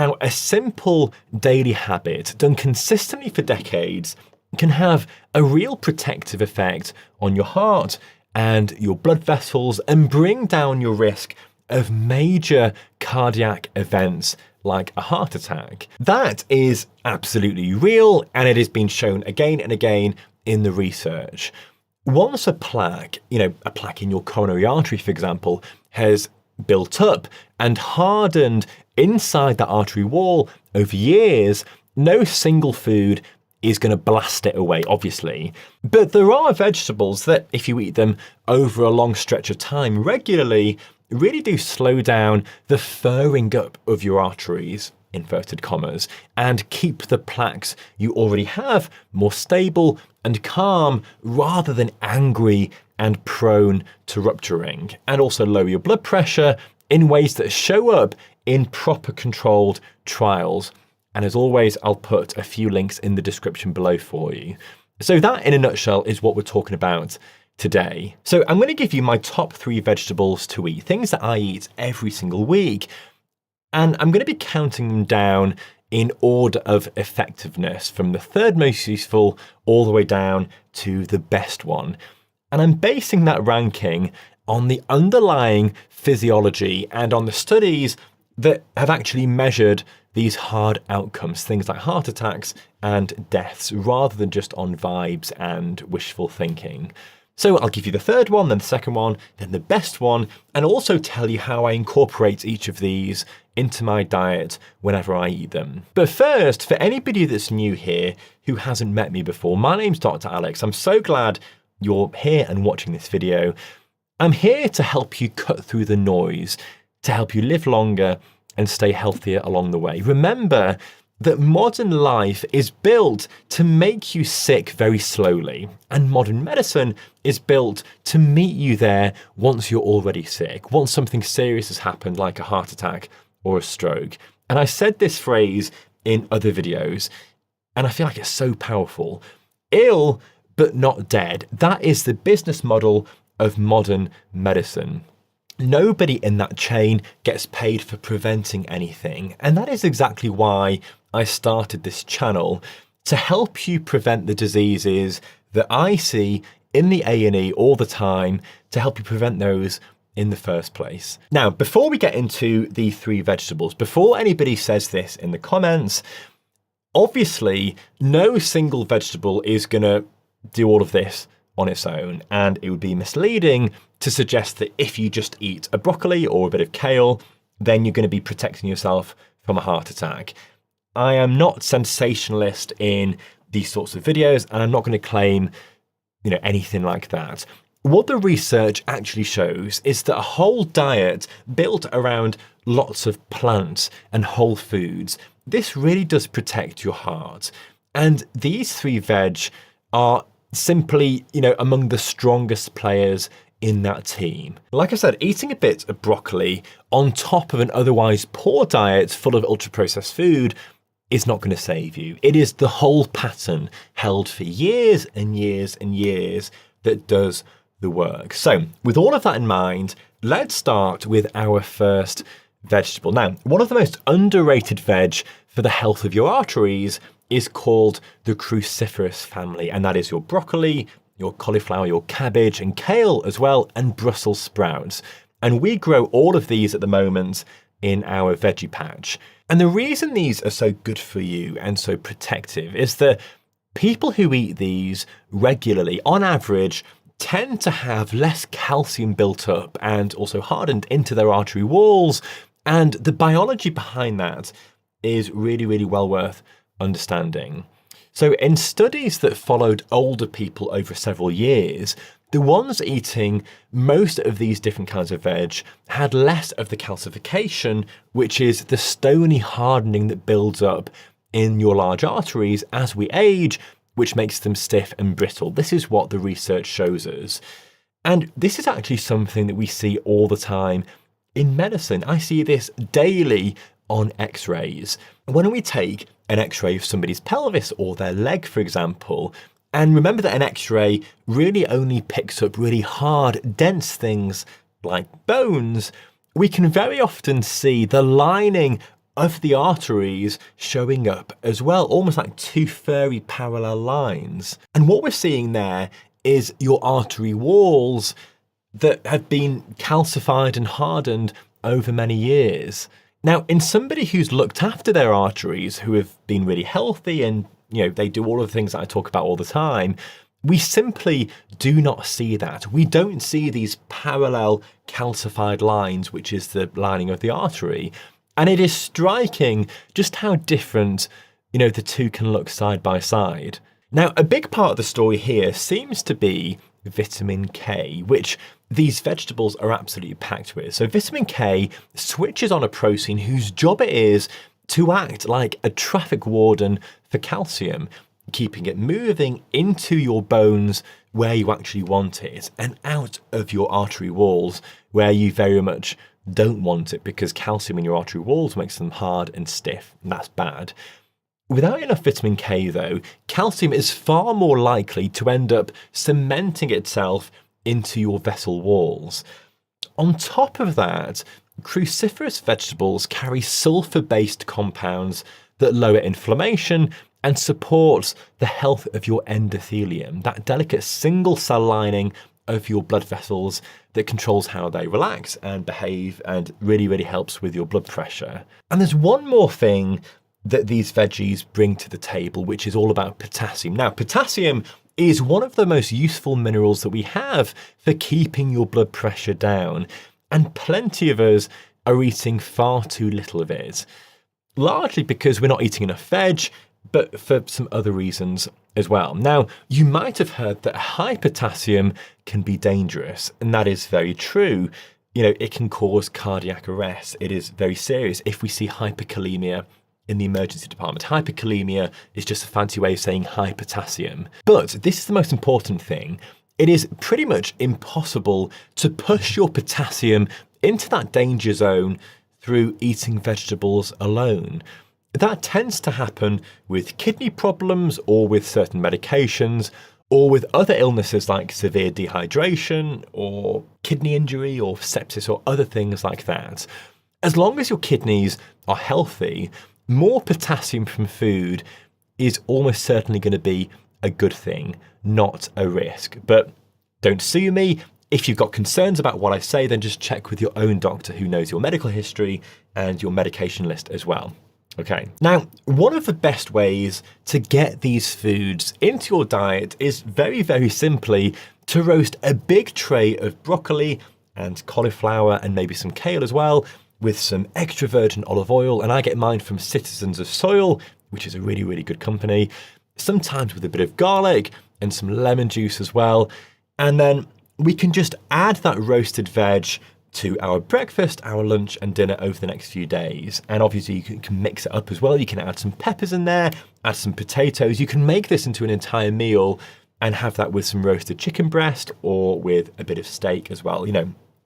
how a simple daily habit done consistently for decades can have a real protective effect on your heart and your blood vessels and bring down your risk of major cardiac events like a heart attack. That is absolutely real, and it has been shown again and again in the research. Once a plaque in your coronary artery, for example, has built up and hardened inside the artery wall over years, no single food is going to blast it away, obviously. But there are vegetables that, if you eat them over a long stretch of time regularly, really do slow down the furring up of your arteries, inverted commas, and keep the plaques you already have more stable and calm rather than angry and prone to rupturing, and also lower your blood pressure in ways that show up in proper controlled trials. And as always, I'll put a few links in the description below for you. So that, in a nutshell, is what we're talking about today. So I'm going to give you my top 3 vegetables to eat, things that I eat every single week. And I'm going to be counting them down in order of effectiveness, from the third most useful all the way down to the best one. And I'm basing that ranking on the underlying physiology and on the studies that have actually measured these hard outcomes, things like heart attacks and deaths, rather than just on vibes and wishful thinking. So I'll give you the third one, then the second one, then the best one, and also tell you how I incorporate each of these into my diet whenever I eat them. But first, for anybody that's new here who hasn't met me before, my name's Dr. Alex. I'm so glad you're here and watching this video. I'm here to help you cut through the noise, to help you live longer and stay healthier along the way. Remember that modern life is built to make you sick very slowly, and modern medicine is built to meet you there once you're already sick, once something serious has happened like a heart attack or a stroke. And I said this phrase in other videos, and I feel like it's so powerful. Ill, but not dead. That is the business model of modern medicine. Nobody in that chain gets paid for preventing anything. And that is exactly why I started this channel, to help you prevent the diseases that I see in the A&E all the time, to help you prevent those in the first place. Now, before we get into the 3 vegetables, before anybody says this in the comments, obviously no single vegetable is going to do all of this on its own, and it would be misleading to suggest that if you just eat a broccoli or a bit of kale, then you're going to be protecting yourself from a heart attack. I am not sensationalist in these sorts of videos, and I'm not going to claim, anything like that. What the research actually shows is that a whole diet built around lots of plants and whole foods, this really does protect your heart. And these 3 veg are simply, among the strongest players in that team. Like I said, eating a bit of broccoli on top of an otherwise poor diet full of ultra-processed food is not going to save you. It is the whole pattern held for years and years and years that does the work. So with all of that in mind, let's start with our first vegetable. Now, one of the most underrated veg for the health of your arteries is called the cruciferous family, and that is your broccoli, your cauliflower, your cabbage, and kale as well, and Brussels sprouts. And we grow all of these at the moment in our veggie patch. And the reason these are so good for you and so protective is that people who eat these regularly, on average, tend to have less calcium built up and also hardened into their artery walls. And the biology behind that is really, really well worth understanding. So in studies that followed older people over several years, the ones eating most of these different kinds of veg had less of the calcification, which is the stony hardening that builds up in your large arteries as we age, which makes them stiff and brittle. This is what the research shows us. And this is actually something that we see all the time in medicine. I see this daily on x-rays. When we take an x-ray of somebody's pelvis or their leg, for example, and remember that an x-ray really only picks up really hard, dense things like bones, we can very often see the lining of the arteries showing up as well, almost like two furry parallel lines. And what we're seeing there is your artery walls that have been calcified and hardened over many years. Now, in somebody who's looked after their arteries, who have been really healthy and they do all of the things that I talk about all the time, we simply do not see that. We don't see these parallel calcified lines, which is the lining of the artery. And it is striking just how different, the two can look side by side. Now, a big part of the story here seems to be vitamin K, which these vegetables are absolutely packed with. So vitamin K switches on a protein whose job it is to act like a traffic warden for calcium, keeping it moving into your bones where you actually want it and out of your artery walls where you very much don't want it, because calcium in your artery walls makes them hard and stiff, and that's bad. Without enough vitamin K, though, calcium is far more likely to end up cementing itself into your vessel walls. On top of that, cruciferous vegetables carry sulfur-based compounds that lower inflammation and supports the health of your endothelium, that delicate single cell lining of your blood vessels that controls how they relax and behave and really, really helps with your blood pressure. And there's one more thing that these veggies bring to the table, which is all about potassium. Now, potassium is one of the most useful minerals that we have for keeping your blood pressure down, and plenty of us are eating far too little of it, largely because we're not eating enough veg, but for some other reasons as well. Now, you might have heard that high potassium can be dangerous, and that is very true. It can cause cardiac arrest. It is very serious if we see hyperkalemia in the emergency department. Hyperkalemia is just a fancy way of saying high potassium. But this is the most important thing. It is pretty much impossible to push your potassium into that danger zone through eating vegetables alone. That tends to happen with kidney problems or with certain medications or with other illnesses like severe dehydration or kidney injury or sepsis or other things like that. As long as your kidneys are healthy, more potassium from food is almost certainly going to be a good thing, not a risk. But don't sue me. If you've got concerns about what I say, then just check with your own doctor who knows your medical history and your medication list as well. Okay. Now, one of the best ways to get these foods into your diet is very, very simply to roast a big tray of broccoli and cauliflower and maybe some kale as well, with some extra virgin olive oil, and I get mine from Citizens of Soil, which is a really, really good company, sometimes with a bit of garlic and some lemon juice as well. And then we can just add that roasted veg to our breakfast, our lunch and dinner over the next few days. And obviously you can mix it up as well. You can add some peppers in there, add some potatoes. You can make this into an entire meal and have that with some roasted chicken breast or with a bit of steak as well.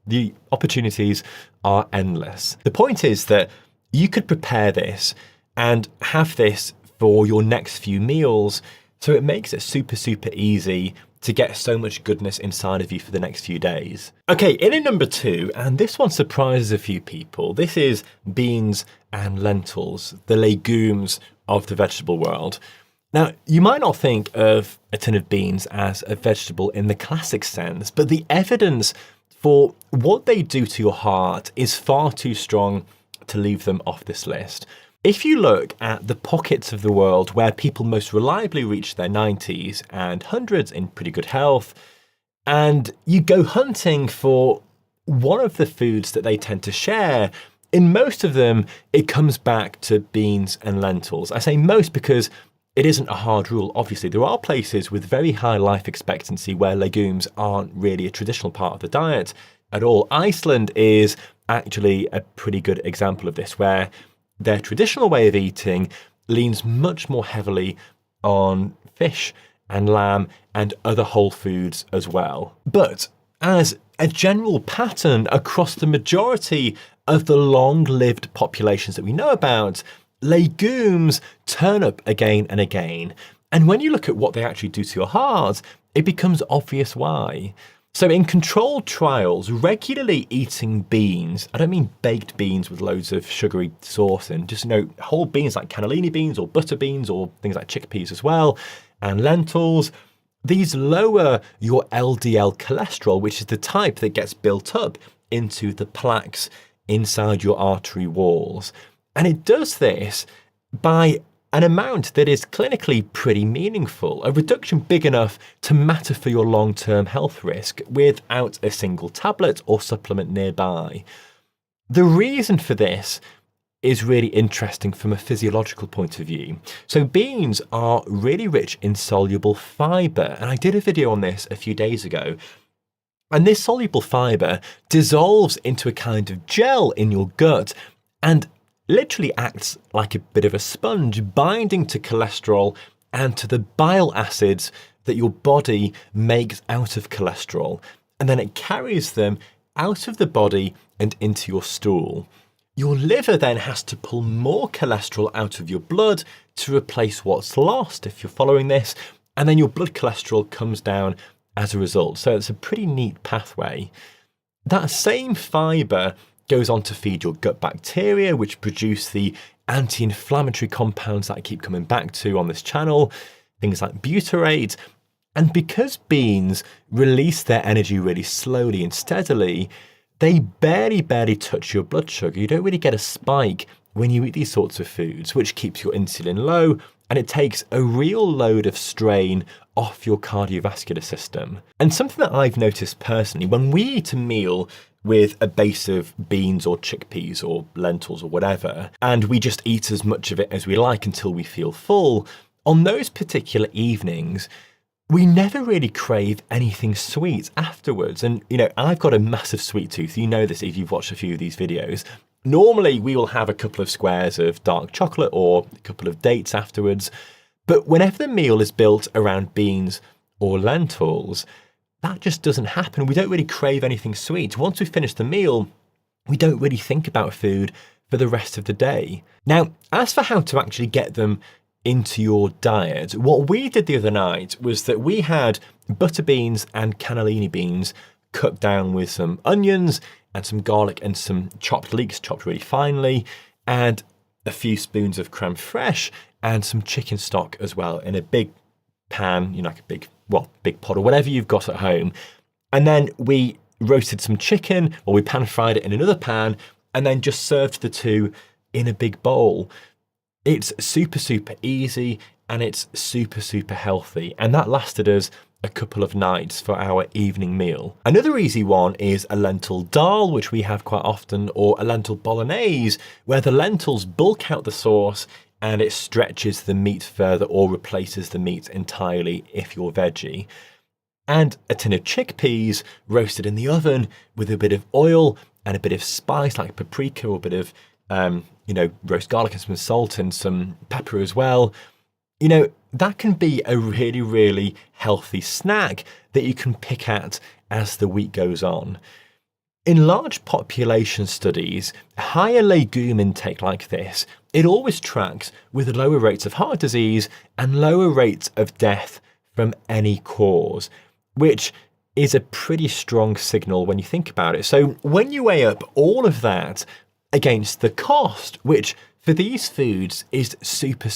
The opportunities are endless. The point is that you could prepare this and have this for your next few meals, so it makes it super, super easy to get so much goodness inside of you for the next few days. Okay, in at number 2, and this one surprises a few people. This is beans and lentils, the legumes of the vegetable world. Now, you might not think of a tin of beans as a vegetable in the classic sense, but the evidence for what they do to your heart is far too strong to leave them off this list. If you look at the pockets of the world where people most reliably reach their 90s and 100s in pretty good health, and you go hunting for one of the foods that they tend to share, in most of them, it comes back to beans and lentils. I say most because it isn't a hard rule. Obviously, there are places with very high life expectancy where legumes aren't really a traditional part of the diet at all. Iceland is actually a pretty good example of this, where their traditional way of eating leans much more heavily on fish and lamb and other whole foods as well. But as a general pattern across the majority of the long-lived populations that we know about, legumes turn up again and again. And when you look at what they actually do to your heart, it becomes obvious why. So in controlled trials, regularly eating beans, I don't mean baked beans with loads of sugary sauce in, just whole beans like cannellini beans or butter beans or things like chickpeas as well, and lentils. These lower your LDL cholesterol, which is the type that gets built up into the plaques inside your artery walls. And it does this by an amount that is clinically pretty meaningful, a reduction big enough to matter for your long-term health risk without a single tablet or supplement nearby. The reason for this is really interesting from a physiological point of view. So beans are really rich in soluble fibre, and I did a video on this a few days ago. And this soluble fibre dissolves into a kind of gel in your gut and literally acts like a bit of a sponge, binding to cholesterol and to the bile acids that your body makes out of cholesterol. And then it carries them out of the body and into your stool. Your liver then has to pull more cholesterol out of your blood to replace what's lost, if you're following this, and then your blood cholesterol comes down as a result. So it's a pretty neat pathway. That same fibre goes on to feed your gut bacteria, which produce the anti-inflammatory compounds that I keep coming back to on this channel, things like butyrate. And because beans release their energy really slowly and steadily, they barely touch your blood sugar. You don't really get a spike when you eat these sorts of foods, which keeps your insulin low, and it takes a real load of strain off your cardiovascular system. And something that I've noticed personally, when we eat a meal with a base of beans or chickpeas or lentils or whatever, and we just eat as much of it as we like until we feel full, on those particular evenings, we never really crave anything sweet afterwards. And, I've got a massive sweet tooth. You know this if you've watched a few of these videos. Normally, we will have a couple of squares of dark chocolate or a couple of dates afterwards. But whenever the meal is built around beans or lentils, that just doesn't happen. We don't really crave anything sweet. Once we finish the meal, we don't really think about food for the rest of the day. Now, as for how to actually get them into your diet, what we did the other night was that we had butter beans and cannellini beans cut down with some onions and some garlic and some chopped leeks chopped really finely, and a few spoons of creme fraiche and some chicken stock as well in a big pan, like a big pot or whatever you've got at home. And then we roasted some chicken, or we pan fried it in another pan, and then just served the two in a big bowl. It's super easy, and it's super healthy. And that lasted us a couple of nights for our evening meal. Another easy one is a lentil dal, which we have quite often, or a lentil bolognese, where the lentils bulk out the sauce and it stretches the meat further or replaces the meat entirely if you're veggie. And a tin of chickpeas roasted in the oven with a bit of oil and a bit of spice like paprika or a bit of roast garlic and some salt and some pepper as well. That can be a really healthy snack that you can pick at as the week goes on. In large population studies, higher legume intake like this, it always tracks with lower rates of heart disease and lower rates of death from any cause, which is a pretty strong signal when you think about it. So when you weigh up all of that against the cost, which for these foods is super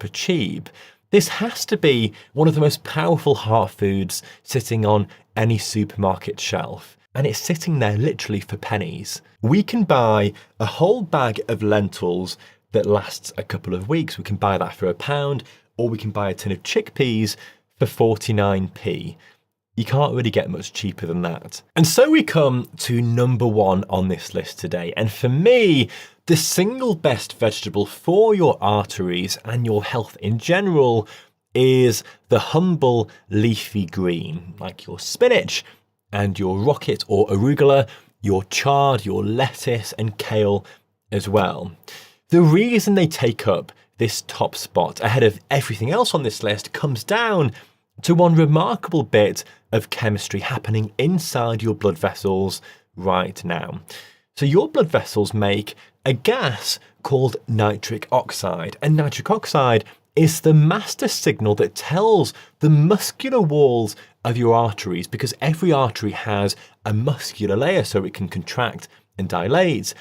cheap, this has to be one of the most powerful heart foods sitting on any supermarket shelf. And it's sitting there literally for pennies. We can buy a whole bag of lentils that lasts a couple of weeks. We can buy that for £1, or we can buy a tin of chickpeas for 49p. You can't really get much cheaper than that. And so we come to number one on this list today. And for me, the single best vegetable for your arteries and your health in general is the humble leafy green, like your spinach and your rocket or arugula, your chard, your lettuce and kale as well. The reason they take up this top spot ahead of everything else on this list comes down to one remarkable bit of chemistry happening inside your blood vessels right now. So your blood vessels make a gas called nitric oxide, and nitric oxide is the master signal that tells the muscular walls of your arteries, because every artery has a muscular layer so it can contract and dilate.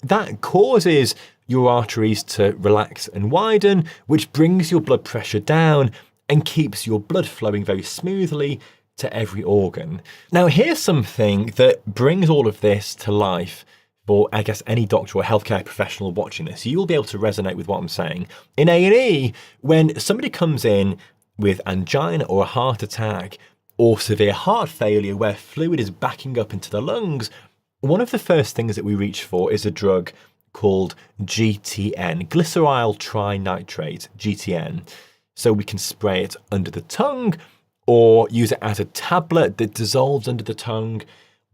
That causes your arteries to relax and widen, which brings your blood pressure down and keeps your blood flowing very smoothly to every organ. Now, here's something that brings all of this to life for, I guess, any doctor or healthcare professional watching this. You'll be able to resonate with what I'm saying. In A&E, when somebody comes in with angina or a heart attack or severe heart failure where fluid is backing up into the lungs, one of the first things that we reach for is a drug called GTN, glyceryl trinitrate, GTN. So we can spray it under the tongue or use it as a tablet that dissolves under the tongue,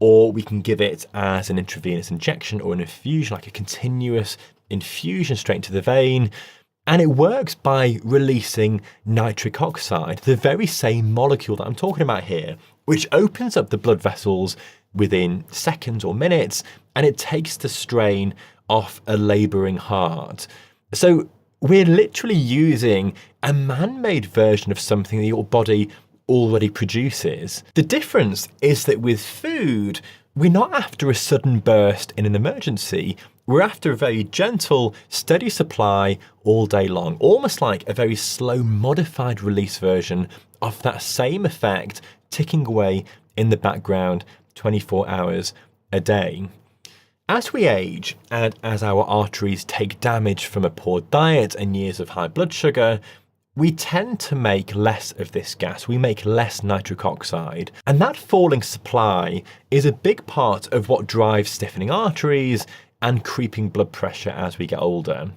or we can give it as an intravenous injection or an infusion, like a continuous infusion straight into the vein. And it works by releasing nitric oxide, the very same molecule that I'm talking about here, which opens up the blood vessels within seconds or minutes, and it takes the strain off a labouring heart. So we're literally using a man-made version of something that your body already produces. The difference is that with food, we're not after a sudden burst in an emergency. We're after a very gentle, steady supply all day long, almost like a very slow, modified release version of that same effect ticking away in the background 24 hours a day. As we age and as our arteries take damage from a poor diet and years of high blood sugar, we tend to make less of this gas. We make less nitric oxide. And that falling supply is a big part of what drives stiffening arteries and creeping blood pressure as we get older.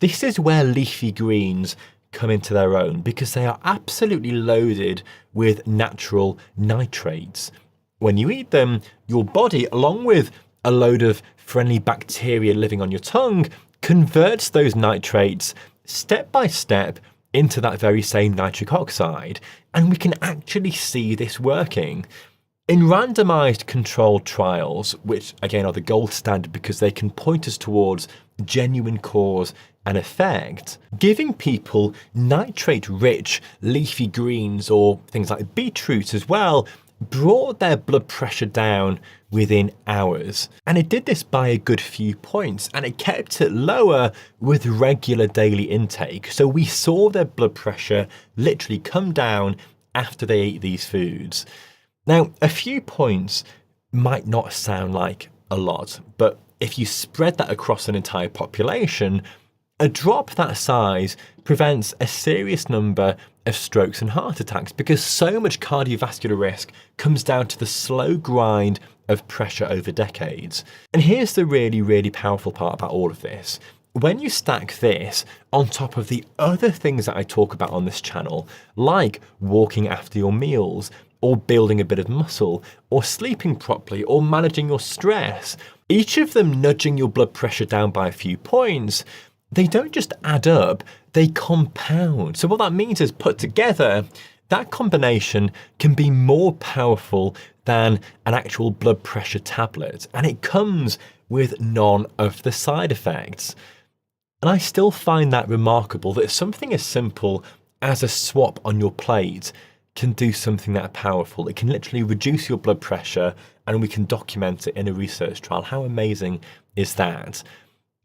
This is where leafy greens come into their own, because they are absolutely loaded with natural nitrates. When you eat them, your body, along with a load of friendly bacteria living on your tongue, converts those nitrates step by step into that very same nitric oxide. And we can actually see this working. In randomized controlled trials, which again are the gold standard because they can point us towards genuine cause and effect, giving people nitrate-rich leafy greens or things like beetroot as well brought their blood pressure down within hours. And it did this by a good few points, and it kept it lower with regular daily intake. So we saw their blood pressure literally come down after they ate these foods. Now, a few points might not sound like a lot, but if you spread that across an entire population, a drop that size prevents a serious number of strokes and heart attacks, because so much cardiovascular risk comes down to the slow grind of pressure over decades. And here's the really, really powerful part about all of this. When you stack this on top of the other things that I talk about on this channel, like walking after your meals, or building a bit of muscle, or sleeping properly, or managing your stress, each of them nudging your blood pressure down by a few points, they don't just add up, they compound. So what that means is, put together, that combination can be more powerful than an actual blood pressure tablet, and it comes with none of the side effects. And I still find that remarkable, that something as simple as a swap on your plate can do something that powerful. It can literally reduce your blood pressure, and we can document it in a research trial. How amazing is that?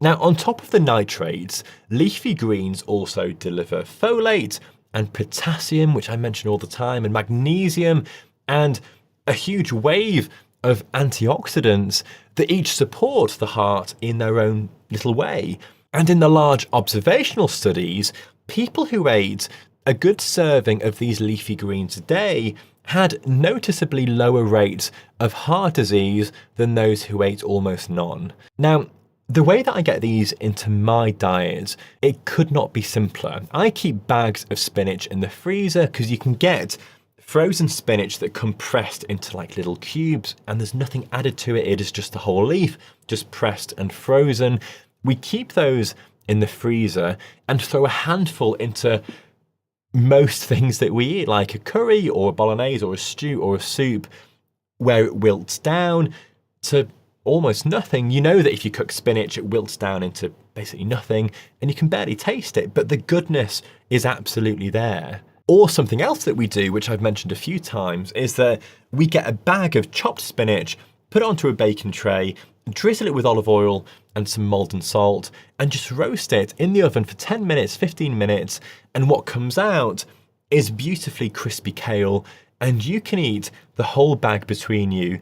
Now, on top of the nitrates, leafy greens also deliver folate and potassium, which I mention all the time, and magnesium, and a huge wave of antioxidants that each support the heart in their own little way. And in the large observational studies, people who ate a good serving of these leafy greens a day had noticeably lower rates of heart disease than those who ate almost none. Now, the way that I get these into my diet, it could not be simpler. I keep bags of spinach in the freezer because you can get frozen spinach that compressed into like little cubes, and there's nothing added to it. It is just the whole leaf, just pressed and frozen. We keep those in the freezer and throw a handful into most things that we eat, like a curry or a bolognese or a stew or a soup, where it wilts down to almost nothing. You know that if you cook spinach, it wilts down into basically nothing, and you can barely taste it, but the goodness is absolutely there. Or something else that we do, which I've mentioned a few times, is that we get a bag of chopped spinach, put it onto a baking tray, drizzle it with olive oil and some Maldon salt, and just roast it in the oven for 10 minutes, 15 minutes, and what comes out is beautifully crispy kale, and you can eat the whole bag between you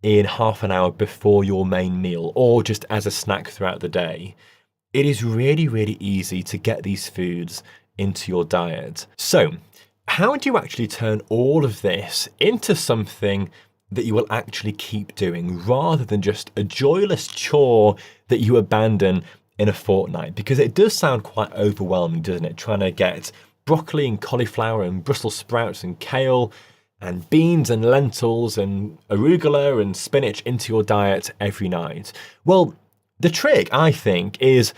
in half an hour before your main meal, or just as a snack throughout the day. It is really, really easy to get these foods into your diet. So, how do you actually turn all of this into something that you will actually keep doing rather than just a joyless chore that you abandon in a fortnight? Because it does sound quite overwhelming, doesn't it? Trying to get broccoli and cauliflower and Brussels sprouts and kale and beans and lentils and arugula and spinach into your diet every night. Well, the trick, I think, is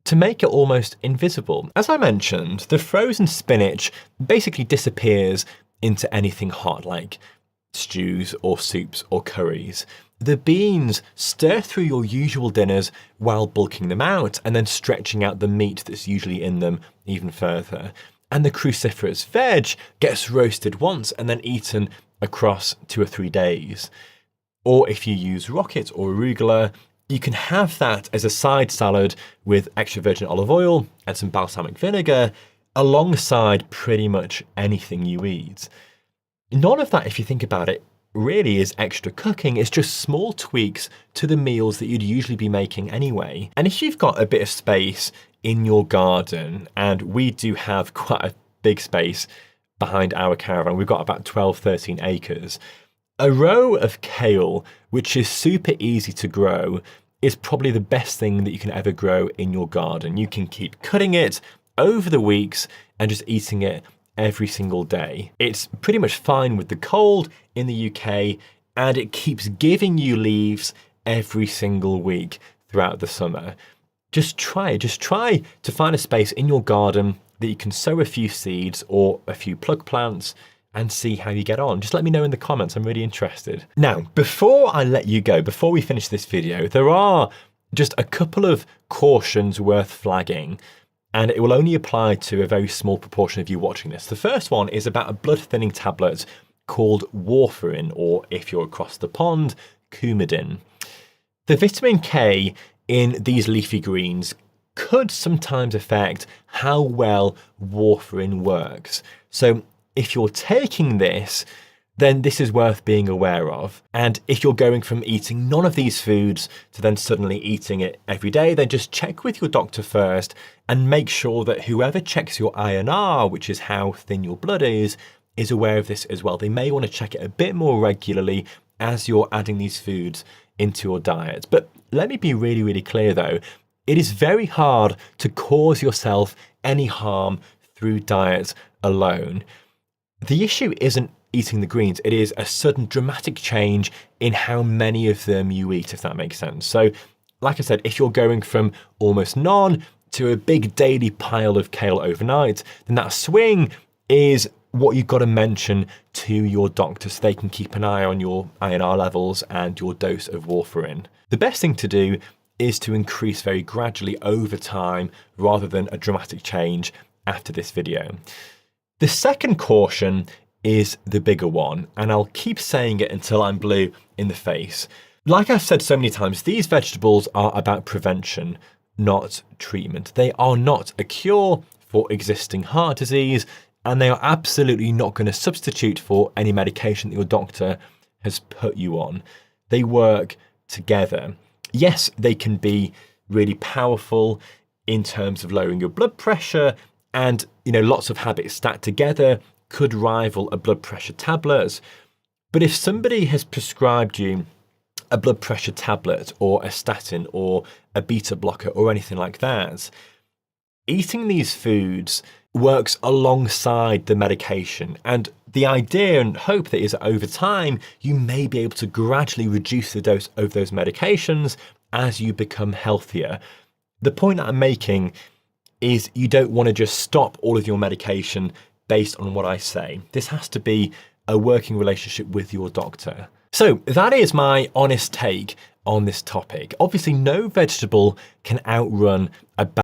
to make it almost invisible. As I mentioned, the frozen spinach basically disappears into anything hot, like stews or soups or curries. The beans stir through your usual dinners while bulking them out and then stretching out the meat that's usually in them even further. And the cruciferous veg gets roasted once and then eaten across 2 or 3 days. Or if you use rocket or arugula, you can have that as a side salad with extra virgin olive oil and some balsamic vinegar alongside pretty much anything you eat. None of that, if you think about it, really is extra cooking. It's just small tweaks to the meals that you'd usually be making anyway. And if you've got a bit of space in your garden, and we do have quite a big space behind our caravan, we've got about 12, 13 acres, a row of kale, which is super easy to grow, is probably the best thing that you can ever grow in your garden. You can keep cutting it over the weeks and just eating it every single day. It's pretty much fine with the cold in the UK, and it keeps giving you leaves every single week throughout the summer. Just try to find a space in your garden that you can sow a few seeds or a few plug plants and see how you get on. Just let me know in the comments, I'm really interested. Now, before I let you go, before we finish this video, there are just a couple of cautions worth flagging, and it will only apply to a very small proportion of you watching this. The first one is about a blood thinning tablet called warfarin, or if you're across the pond, Coumadin. The vitamin K in these leafy greens could sometimes affect how well warfarin works. So if you're taking this, then this is worth being aware of. And if you're going from eating none of these foods to then suddenly eating it every day, then just check with your doctor first and make sure that whoever checks your INR, which is how thin your blood is aware of this as well. They may want to check it a bit more regularly as you're adding these foods into your diet. But let me be really, really clear though, it is very hard to cause yourself any harm through diet alone. The issue isn't eating the greens, it is a sudden dramatic change in how many of them you eat, if that makes sense. So, like I said, if you're going from almost none to a big daily pile of kale overnight, then that swing is what you've got to mention to your doctor so they can keep an eye on your INR levels and your dose of warfarin. The best thing to do is to increase very gradually over time rather than a dramatic change after this video. The second caution is the bigger one, and I'll keep saying it until I'm blue in the face. Like I've said so many times, these vegetables are about prevention, not treatment. They are not a cure for existing heart disease, and they are absolutely not going to substitute for any medication that your doctor has put you on. They work together. Yes, they can be really powerful in terms of lowering your blood pressure, and lots of habits stacked together could rival a blood pressure tablet. But if somebody has prescribed you a blood pressure tablet or a statin or a beta blocker or anything like that, eating these foods works alongside the medication. And the idea and hope that is that over time, you may be able to gradually reduce the dose of those medications as you become healthier. The point that I'm making is you don't want to just stop all of your medication based on what I say. This has to be a working relationship with your doctor. So that is my honest take on this topic. Obviously, no vegetable can outrun a